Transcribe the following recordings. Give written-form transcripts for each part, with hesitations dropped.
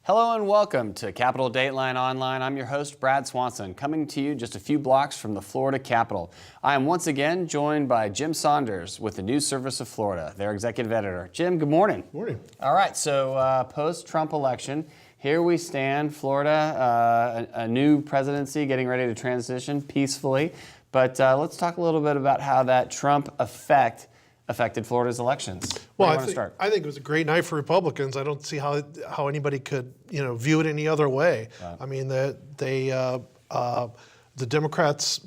Hello and welcome to Capitol Dateline Online. I'm your host, Brad Swanson, coming to you just a few blocks from the Florida Capitol. I am once again joined by Jim Saunders with the News Service of Florida, their executive editor. Jim, good morning. Morning. All right, so post-Trump election, here we stand, Florida, a new presidency getting ready to transition peacefully. But let's talk a little bit about how that Trump affected Florida's elections. Well, I think it was a great night for Republicans. I don't see how anybody could view it any other way. Right. I mean, the Democrats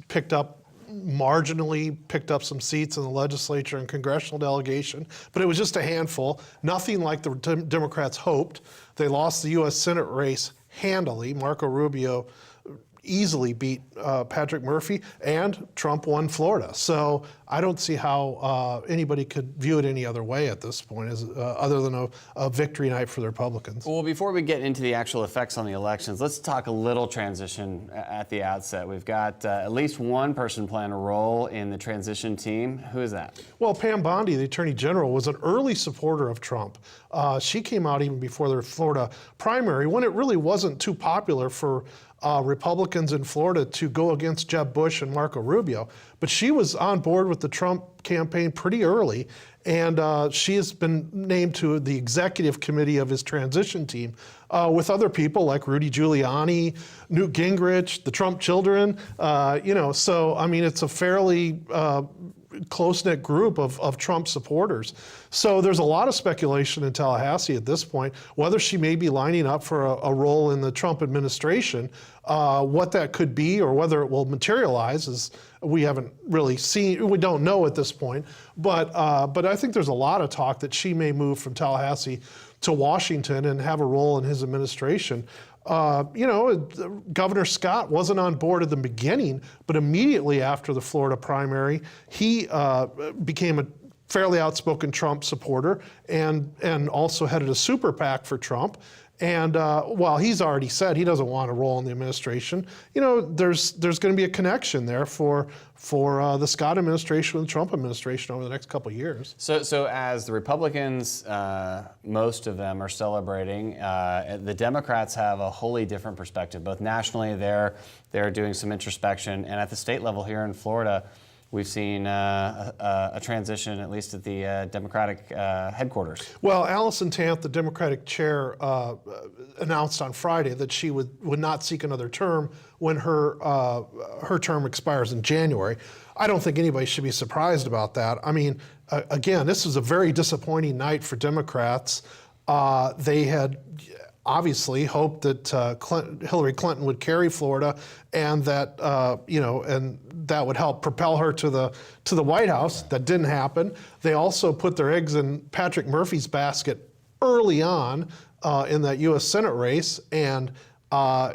marginally picked up some seats in the legislature and congressional delegation, but it was just a handful. Nothing like the Democrats hoped. They lost the U.S. Senate race handily. Marco Rubio easily beat Patrick Murphy, and Trump won Florida. So I don't see how anybody could view it any other way at this point, other than a victory night for the Republicans. Well, before we get into the actual effects on the elections, let's talk a little transition at the outset. We've got at least one person playing a role in the transition team. Who is that? Well, Pam Bondi, the Attorney General, was an early supporter of Trump. She came out even before the Florida primary, when it really wasn't too popular for Republicans in Florida to go against Jeb Bush and Marco Rubio. But she was on board with the Trump campaign pretty early, and she has been named to the executive committee of his transition team with other people like Rudy Giuliani, Newt Gingrich, the Trump children. So I mean, it's a fairly close-knit group of Trump supporters. So there's a lot of speculation in Tallahassee at this point, whether she may be lining up for a role in the Trump administration. What that could be or whether it will materialize is we haven't really seen, we don't know at this point. But I think there's a lot of talk that she may move from Tallahassee to Washington and have a role in his administration. Governor Scott wasn't on board at the beginning, but immediately after the Florida primary, he became a fairly outspoken Trump supporter and also headed a super PAC for Trump. And while he's already said he doesn't want a role in the administration, there's going to be a connection there for the Scott administration and the Trump administration over the next couple of years. So as the Republicans, most of them are celebrating, the Democrats have a wholly different perspective. Both nationally, they're doing some introspection, and at the state level here in Florida, we've seen a transition, at least at the Democratic headquarters. Well, Allison Tant, the Democratic chair, announced on Friday that she would not seek another term when her term expires in January. I don't think anybody should be surprised about that. I mean, again, this was a very disappointing night for Democrats. They had obviously hoped that Hillary Clinton would carry Florida, and that and that would help propel her to the White House. That didn't happen. They also put their eggs in Patrick Murphy's basket early on in that U.S. Senate race, and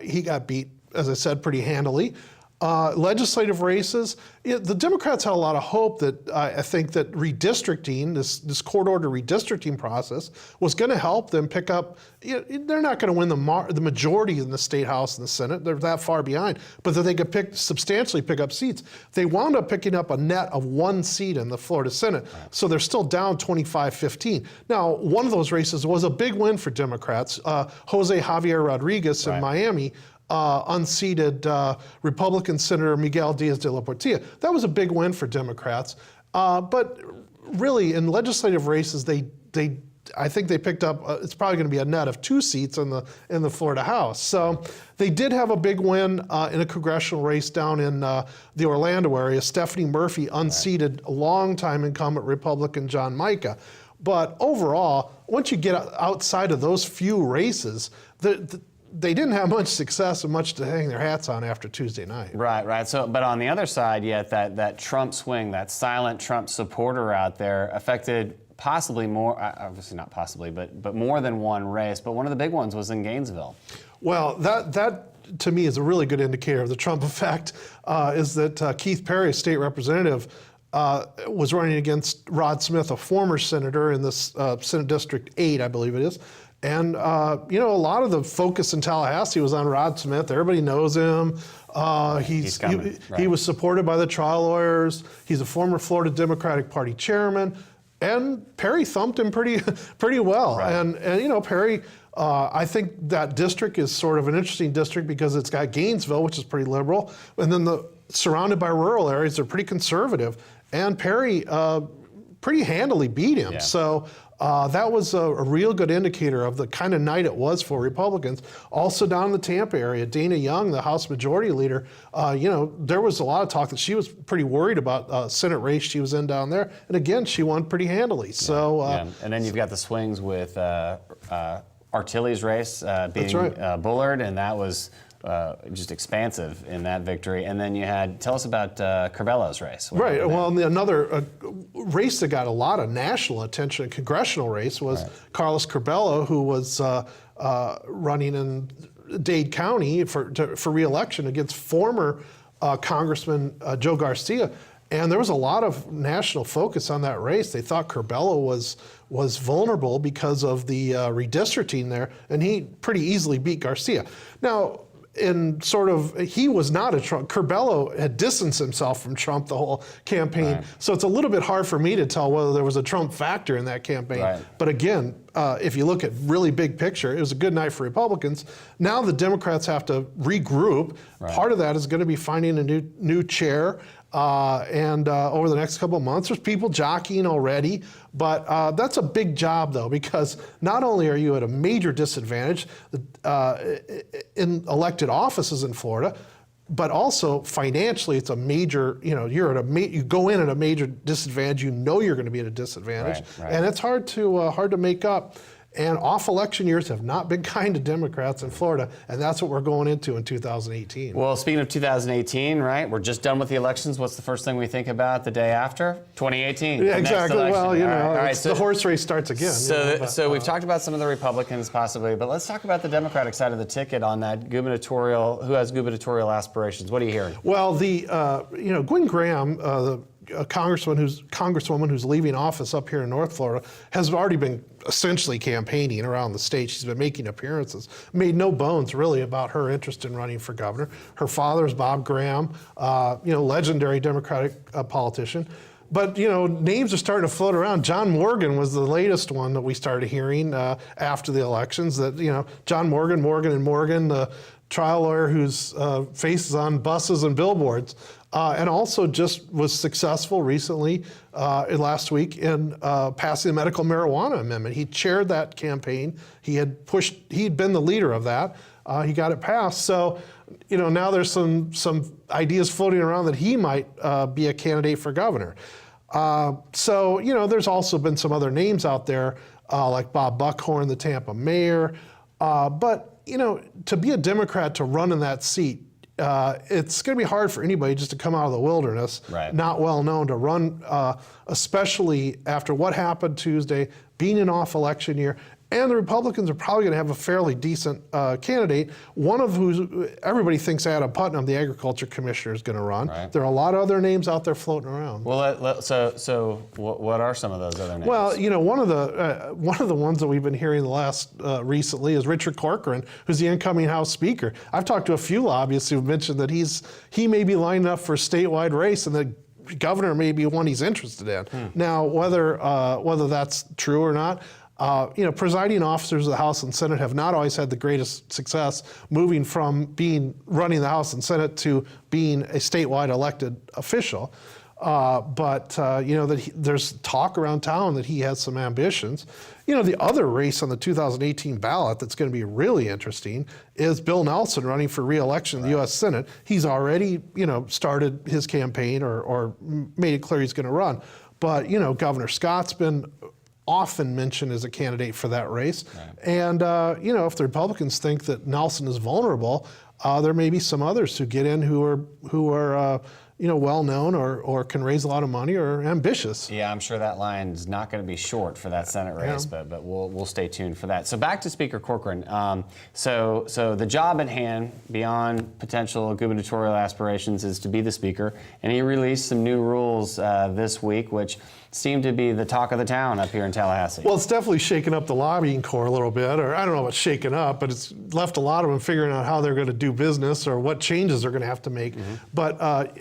he got beat, as I said, pretty handily. Legislative races, the Democrats had a lot of hope that I think that redistricting, this court order redistricting process, was going to help them pick up. They're not going to win the majority in the State House and the Senate. They're that far behind, but that they could substantially pick up seats. They wound up picking up a net of 1 seat in the Florida Senate, so they're still down 25-15. Now, one of those races was a big win for Democrats. Jose Javier Rodriguez in Miami unseated Republican Senator Miguel Diaz de la Portilla. That was a big win for Democrats. But really, in legislative races, I think they picked up. It's probably going to be a net of 2 seats in the Florida House. So they did have a big win in a congressional race down in the Orlando area. Stephanie Murphy unseated longtime incumbent Republican John Mica. But overall, once you get outside of those few races, they didn't have much success and much to hang their hats on after Tuesday night. Right. So, but on the other side, yet that Trump swing, that silent Trump supporter out there, affected possibly more, obviously not possibly, but more than one race. But one of the big ones was in Gainesville. Well, that to me is a really good indicator of the Trump effect. Is that Keith Perry, state representative, was running against Rod Smith, a former senator in this Senate District 8, I believe it is. And, a lot of the focus in Tallahassee was on Rod Smith. Everybody knows him. He was supported by the trial lawyers. He's a former Florida Democratic Party chairman. And Perry thumped him pretty well. Right. And you know, Perry, I think that district is sort of an interesting district because it's got Gainesville, which is pretty liberal, and then surrounded by rural areas, they're pretty conservative. And Perry pretty handily beat him. Yeah. So that was a real good indicator of the kind of night it was for Republicans. Also down in the Tampa area, Dana Young, the House Majority Leader, you know, there was a lot of talk that she was pretty worried about Senate race she was in down there. And again, she won pretty handily. So, and then you've got the swings with Artilly's race being right. Bullard, and that was just expansive in that victory. And then you had, tell us about Curbelo's race. Right. Well, another race that got a lot of national attention, a congressional race, was Carlos Curbelo, who was running in Dade County for re-election against former Congressman Joe Garcia. And there was a lot of national focus on that race. They thought Curbelo was vulnerable because of the redistricting there, and he pretty easily beat Garcia. Now, he was not a Trump. Curbelo had distanced himself from Trump the whole campaign. Right. So it's a little bit hard for me to tell whether there was a Trump factor in that campaign. Right. But again, if you look at really big picture, it was a good night for Republicans. Now the Democrats have to regroup. Right. Part of that is going to be finding a new chair. Over the next couple of months, there's people jockeying already, but that's a big job though, because not only are you at a major disadvantage in elected offices in Florida, but also financially, it's a major. You know, you go in at a major disadvantage. You know you're going to be at a disadvantage, right. and it's hard to make up. And off-election years have not been kind to Democrats in Florida, and that's what we're going into in 2018. Well, speaking of 2018, right, we're just done with the elections. What's the first thing we think about the day after? 2018. Yeah, exactly. Well, you know, all right, the horse race starts again. So we've talked about some of the Republicans possibly, but let's talk about the Democratic side of the ticket on that gubernatorial. Who has gubernatorial aspirations? What are you hearing? Well, Glen Graham, the congresswoman who's leaving office up here in North Florida, has already been essentially campaigning around the state. She's been making appearances, made no bones really about her interest in running for governor. Her father is Bob Graham, legendary Democratic politician. But, you know, names are starting to float around. John Morgan was the latest one that we started hearing after the elections, that, you know, John Morgan, the trial lawyer whose face is on buses and billboards, and also just was successful recently last week in passing the medical marijuana amendment. He chaired that campaign. He'd been the leader of that. He got it passed. So, you know, now there's some ideas floating around that he might be a candidate for governor. So, you know, there's also been some other names out there, like Bob Buckhorn, the Tampa mayor. But, you know, to be a Democrat to run in that seat, it's going to be hard for anybody just to come out of the wilderness, right. Not well known, to run, especially after what happened Tuesday, being an off-election year. And the Republicans are probably going to have a fairly decent candidate, one of whose everybody thinks Adam Putnam, the agriculture commissioner, is going to run. Right. There are a lot of other names out there floating around. Well, so what are some of those other names? Well, you know, one of the ones that we've been hearing the last recently is Richard Corcoran, who's the incoming House Speaker. I've talked to a few lobbyists who've mentioned that he may be lining up for a statewide race, and the governor may be one he's interested in. Now, whether that's true or not. Presiding officers of the House and Senate have not always had the greatest success moving from running the House and Senate to being a statewide elected official. There's talk around town that he has some ambitions. You know, the other race on the 2018 ballot that's going to be really interesting is Bill Nelson running for re-election in the U.S. Senate. He's already, started his campaign or made it clear he's going to run. But, Governor Scott's been often mentioned as a candidate for that race. Right. And, if the Republicans think that Nelson is vulnerable, there may be some others who get in who are well-known or can raise a lot of money or ambitious. Yeah, I'm sure that line is not going to be short for that Senate race, but we'll stay tuned for that. So back to Speaker Corcoran. So the job at hand, beyond potential gubernatorial aspirations, is to be the Speaker, and he released some new rules this week, which seem to be the talk of the town up here in Tallahassee. Well, it's definitely shaken up the lobbying corps a little bit, or I don't know about shaken up, but it's left a lot of them figuring out how they're going to do business or what changes they're going to have to make. But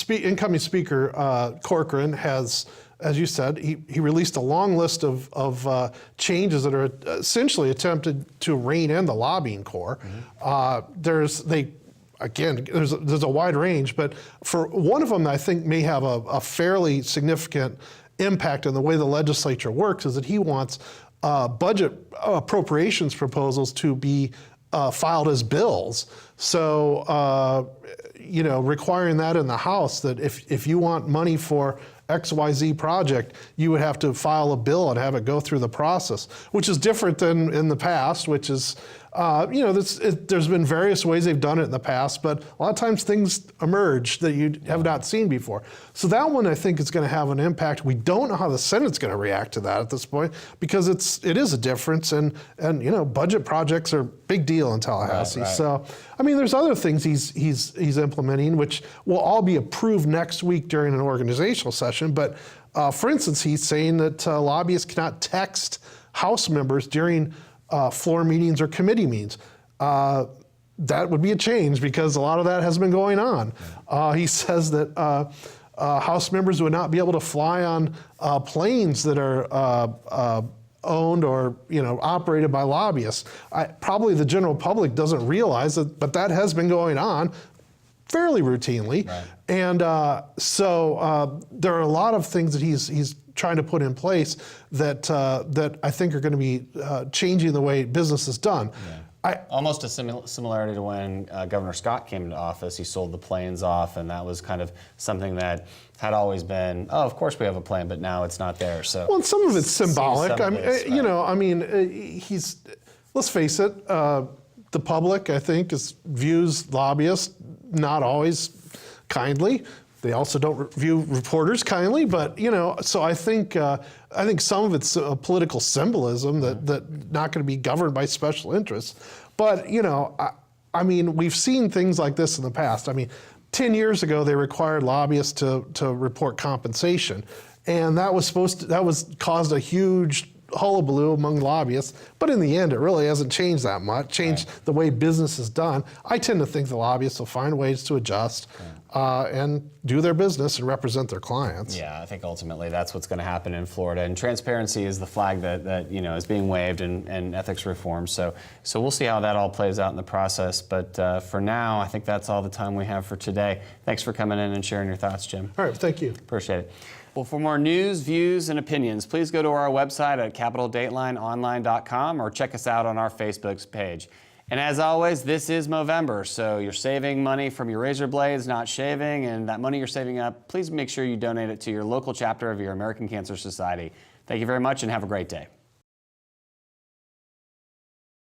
incoming Speaker Corcoran has, as you said, he released a long list of changes that are essentially attempted to rein in the lobbying corps. There's a wide range, but for one of them, I think may have a fairly significant impact on the way the legislature works, is that he wants budget appropriations proposals to be filed as bills. So, requiring that in the House, that if you want money for XYZ project, you would have to file a bill and have it go through the process, which is different than in the past, which is, there's been various ways they've done it in the past, but a lot of times things emerge that you have not seen before. So that one, I think, is going to have an impact. We don't know how the Senate's going to react to that at this point, because it is a difference, and budget projects are a big deal in Tallahassee. Right. So, there's other things he's implementing, which will all be approved next week during an organizational session. But for instance, he's saying that lobbyists cannot text House members during floor meetings or committee meetings. That would be a change, because a lot of that has been going on. He says that House members would not be able to fly on planes that are owned or operated by lobbyists. Probably the general public doesn't realize that, but that has been going on fairly routinely. Right. And so there are a lot of things that he's trying to put in place that I think are going to be changing the way business is done. Almost a similarity to when Governor Scott came into office. He sold the planes off, and that was kind of something that had always been, oh, of course we have a plane, but now it's not there. So, well, and some of it's symbolic. He's let's face it, the public, I think, views lobbyists not always kindly. They also don't view reporters kindly, but so I think some of it's a political symbolism that not going to be governed by special interests. But we've seen things like this in the past. 10 years ago they required lobbyists to report compensation, and that caused a huge hullabaloo among lobbyists, but in the end, it really hasn't changed that much, changed the way business is done. I tend to think the lobbyists will find ways to adjust and do their business and represent their clients. Yeah, I think ultimately that's what's going to happen in Florida, and transparency is the flag that is being waved, and ethics reform. So we'll see how that all plays out in the process. But for now, I think that's all the time we have for today. Thanks for coming in and sharing your thoughts, Jim. All right, thank you. Appreciate it. Well, for more news, views, and opinions, please go to our website at CapitolDatelineOnline.com or check us out on our Facebook page. And as always, this is Movember, so you're saving money from your razor blades, not shaving, and that money you're saving up, please make sure you donate it to your local chapter of your American Cancer Society. Thank you very much and have a great day.